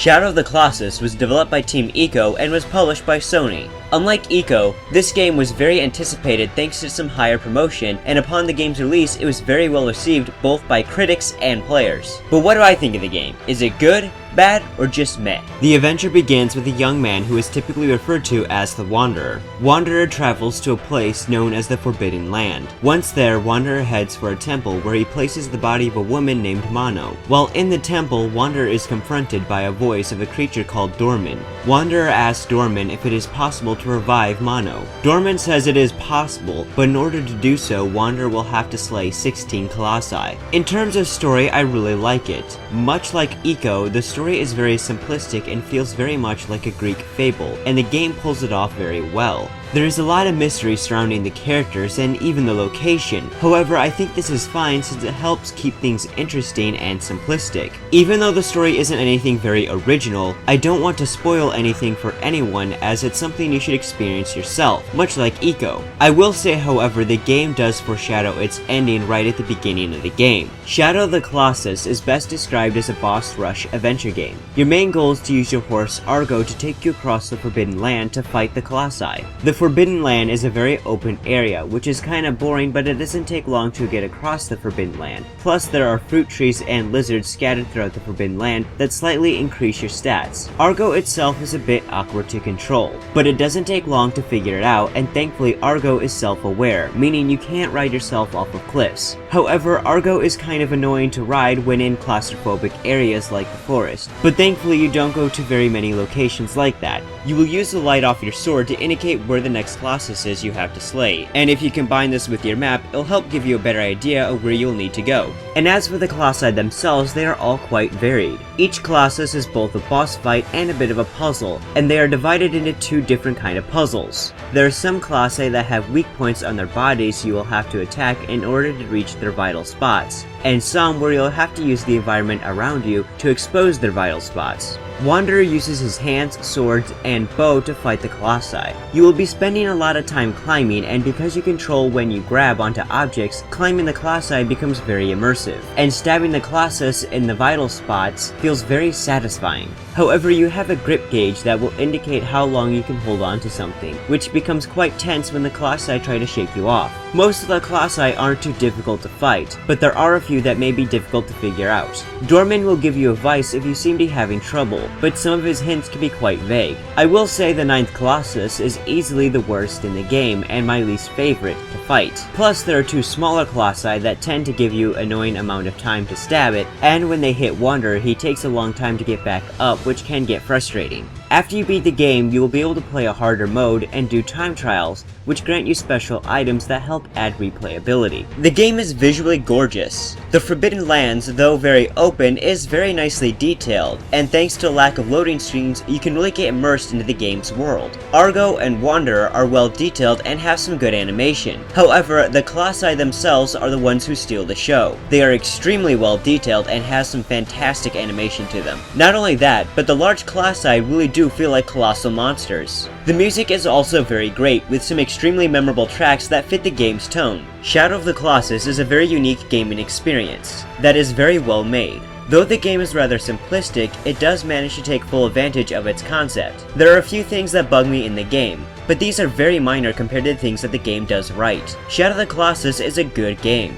Shadow of the Colossus was developed by Team Ico and was published by Sony. Unlike Ico, this game was very anticipated thanks to some higher promotion, and upon the game's release it was very well received both by critics and players. But what do I think of the game? Is it good, bad, or just meh? The adventure begins with a young man who is typically referred to as the Wanderer. Wanderer travels to a place known as the Forbidden Land. Once there, Wanderer heads for a temple where he places the body of a woman named Mano. While in the temple, Wanderer is confronted by a voice of a creature called Dorman. Wanderer asks Dorman if it is possible to revive Mano. Dorman says it is possible, but in order to do so, Wanderer will have to slay 16 Colossi. In terms of story, I really like it. Much like Ico, the story is very simplistic and feels very much like a Greek fable, and the game pulls it off very well. There is a lot of mystery surrounding the characters and even the location. However, I think this is fine since it helps keep things interesting and simplistic. Even though the story isn't anything very original, I don't want to spoil anything for anyone as it's something you should experience yourself, much like Ico. I will say, however, the game does foreshadow its ending right at the beginning of the game. Shadow of the Colossus is best described as a boss rush adventure game. Your main goal is to use your horse Argo to take you across the Forbidden Land to fight the Colossi. The Forbidden Land is a very open area, which is kinda boring, but it doesn't take long to get across the Forbidden Land. Plus, there are fruit trees and lizards scattered throughout the Forbidden Land that slightly increase your stats. Argo itself is a bit awkward to control, but it doesn't take long to figure it out, and thankfully Argo is self-aware, meaning you can't ride yourself off of cliffs. However, Argo is kind of annoying to ride when in claustrophobic areas like the forest, but thankfully you don't go to very many locations like that. You will use the light off your sword to indicate where the next Colossus is you have to slay, and if you combine this with your map, it'll help give you a better idea of where you'll need to go. And as for the Colossi themselves, they are all quite varied. Each Colossus is both a boss fight and a bit of a puzzle, and they are divided into two different kind of puzzles. There are some Colossi that have weak points on their bodies you will have to attack in order to reach their vital spots, and some where you'll have to use the environment around you to expose their vital spots. Wanderer uses his hands, swords, and bow to fight the Colossi. You will be spending a lot of time climbing, and because you control when you grab onto objects, climbing the Colossi becomes very immersive, and stabbing the Colossus in the vital spots feels very satisfying. However, you have a grip gauge that will indicate how long you can hold on to something, which becomes quite tense when the Colossi try to shake you off. Most of the Colossi aren't too difficult to fight, but there are a few that may be difficult to figure out. Dorman will give you advice if you seem to be having trouble, but some of his hints can be quite vague. I will say the 9th Colossus is easily the worst in the game and my least favorite to fight. Plus, there are two smaller Colossi that tend to give you an annoying amount of time to stab it, and when they hit Wanderer, he takes a long time to get back up, which can get frustrating. After you beat the game, you will be able to play a harder mode and do time trials, which grant you special items that help add replayability. The game is visually gorgeous. The Forbidden Lands, though very open, is very nicely detailed, and thanks to a lack of loading screens, you can really get immersed into the game's world. Argo and Wanderer are well detailed and have some good animation. However, the Colossi themselves are the ones who steal the show. They are extremely well detailed and have some fantastic animation to them. Not only that, but the large Colossi really do feel like colossal monsters. The music is also very great, with some extremely memorable tracks that fit the game's tone. Shadow of the Colossus is a very unique gaming experience that is very well made. Though the game is rather simplistic, it does manage to take full advantage of its concept. There are a few things that bug me in the game, but these are very minor compared to the things that the game does right. Shadow of the Colossus is a good game.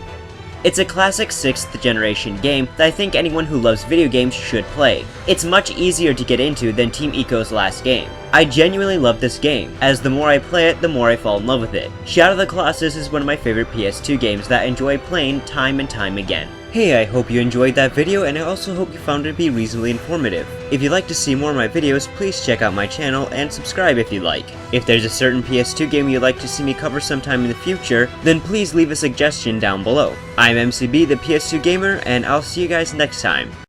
It's a classic 6th generation game that I think anyone who loves video games should play. It's much easier to get into than Team Ico's last game. I genuinely love this game, as the more I play it, the more I fall in love with it. Shadow of the Colossus is one of my favorite PS2 games that I enjoy playing time and time again. Hey, I hope you enjoyed that video, and I also hope you found it to be reasonably informative. If you'd like to see more of my videos, please check out my channel and subscribe if you'd like. If there's a certain PS2 game you'd like to see me cover sometime in the future, then please leave a suggestion down below. I'm MCB, the PS2 Gamer, and I'll see you guys next time.